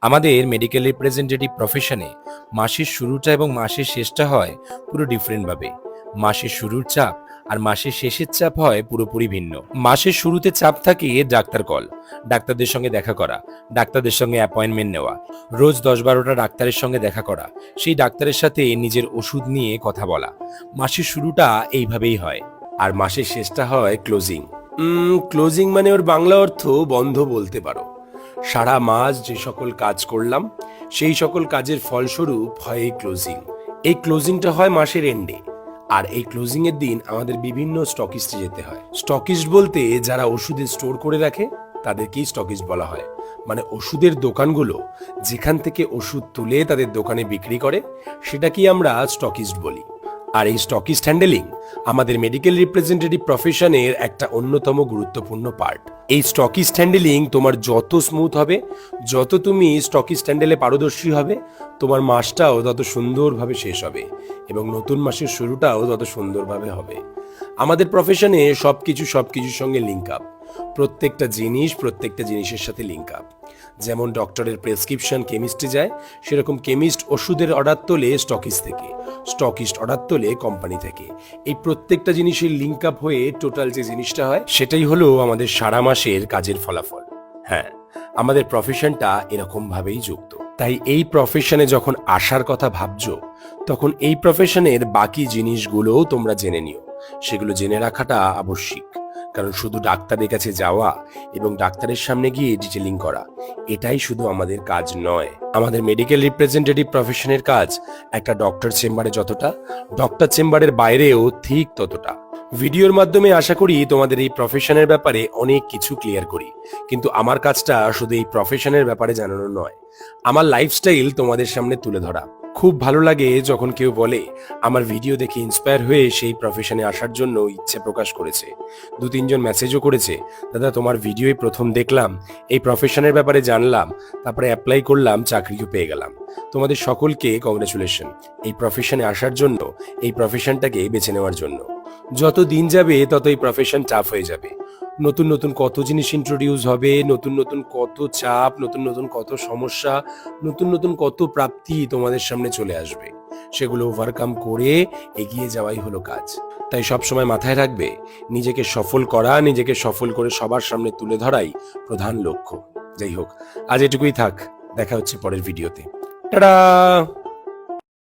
আমাদের medical representative প্রফেশনে মাসের শুরুটা এবং মাসের শেষটা হয় পুরো ডিফারেন্টভাবে। মাসের শুরুর চাপ আর মাসের শেষের চাপ হয় পুরোপুরি ভিন্ন। মাসের শুরুতে চাপ থাকে ডাক্তার কল, ডাক্তারদের সঙ্গে দেখা করা, ডাক্তারদের সঙ্গে অ্যাপয়েন্টমেন্ট নেওয়া, রোজ ১০-১২টা ডাক্তারের সঙ্গে দেখা করা, সেই ডাক্তারের সাথে নিজের ওষুধ নিয়ে কথা বলা। মাসের শুরুটা এইভাবেই হয়। আর মাসের শেষটা হয় ক্লোজিং। ক্লোজিং মানে ওর বাংলা অর্থ বন্ধ বলতে পারো। সারা মাস যে সকল কাজ করলাম সেই সকল কাজের ফলস্বরূপ হয় এই ক্লোজিং। এই ক্লোজিংটা হয় মাসের এন্ডে। আর এই ক্লোজিং এর দিন আমাদের বিভিন্ন স্টকিস্টে যেতে হয়। স্টকিস্ট বলতে যারা ওষুধের স্টোর করে রাখে তাদেরকেই স্টকিস্ট বলা হয়। মানে ওষুধের দোকানগুলো যেখান থেকে ওষুধ তুলে তাদের দোকানে বিক্রি করে সেটাকেই আমরা স্টকিস্ট বলি। আর এই স্টকিস্ট হ্যান্ডেলিং আমাদের মেডিকেল রিপ্রেজেন্টেটিভ প্রফেশনের একটা অন্যতম গুরুত্বপূর্ণ পার্ট। এই স্টকিস্ট হ্যান্ডেলিং তোমার যত স্মুথ হবে, যত তুমি স্টকিস্ট হ্যান্ডেলে পারদর্শী হবে, তোমার মাসটাও তত সুন্দরভাবে শেষ হবে এবং নতুন মাসের শুরুটাও তত সুন্দরভাবে হবে। আমাদের প্রফেশনে সবকিছুর সঙ্গে লিঙ্ক আপ। প্রত্যেকটা জিনিসের সাথে লিঙ্ক আপ। যেমন ডক্টরের প্রেসক্রিপশন কেমিস্টে যায়, সেরকম কেমিস্ট ওষুধের অর্ডার তোলে স্টকিস্ট থেকে, স্টকিস্ট অর্ডার তোলে কোম্পানি থেকে। এই প্রত্যেকটা জিনিসের লিঙ্ক আপ হয়ে টোটাল যে জিনিসটা হয় সেটাই হলো আমাদের সারা মাসের কাজের ফলাফল। হ্যাঁ, আমাদের প্রফেশনটা এরকম ভাবেই যুক্ত। তাই এই প্রফেশনে যখন আসার কথা ভাবছো, তখন এই প্রফেশনের বাকি জিনিসগুলোও তোমরা জেনে নিও। সেগুলো জেনে রাখাটা আবশ্যিক। কারণ শুধু ডাক্তারের কাছে যাওয়া এবং ডাক্তারের সামনে গিয়ে ডিটেলিং করা এটাই শুধু আমাদের কাজ নয়। আমাদের মেডিকেল রিপ্রেজেন্টেটিভ প্রফেশনের কাজ একটা ডক্টর চেম্বারে যতটা, ডক্টর চেম্বারের বাইরেও ঠিক ততটা। ভিডিওর মাধ্যমে আশা করি তোমাদের এই প্রফেশনের ব্যাপারে অনেক কিছু ক্লিয়ার করি। কিন্তু আমার কাজটা শুধু এই প্রফেশনের ব্যাপারে জানানো নয়, আমার লাইফস্টাইল তোমাদের সামনে তুলে ধরা। খুব ভালো লাগে যখন কেউ বলে আমার ভিডিও দেখে ইন্সপায়ার হয়ে সেই প্রফেশনে আসার জন্য ইচ্ছে প্রকাশ করেছে। ২-৩ জন মেসেজও করেছে, দাদা তোমার ভিডিওই প্রথম দেখলাম, এই প্রফেশনের ব্যাপারে জানলাম, তারপরে অ্যাপ্লাই করলাম, চাকরিও পেয়ে গেলাম। তোমাদের সকলকে কংগ্রেচুলেশন এই প্রফেশনে আসার জন্য, এই প্রফেশনটাকে বেছে নেওয়ার জন্য। যত দিন যাবে তত এই প্রফেশন টাফ হয়ে যাবে। নতুন নতুন কত জিনিস ইন্ট্রোডিউস হবে, নতুন নতুন কত চাপ, নতুন নতুন কত সমস্যা, নতুন নতুন কত প্রাপ্তি তোমাদের সামনে চলে আসবে। সেগুলো ওভারকাম করে এগিয়ে যাওয়াই হলো কাজ। তাই সবসময় মাথায় রাখবে, নিজেকে সফল করা, নিজেকে সফল করে সবার সামনে তুলে ধরাই প্রধান লক্ষ্য। যাই হোক, আজ এটুকুই থাক। দেখা হচ্ছে পরের ভিডিওতে। টাটা।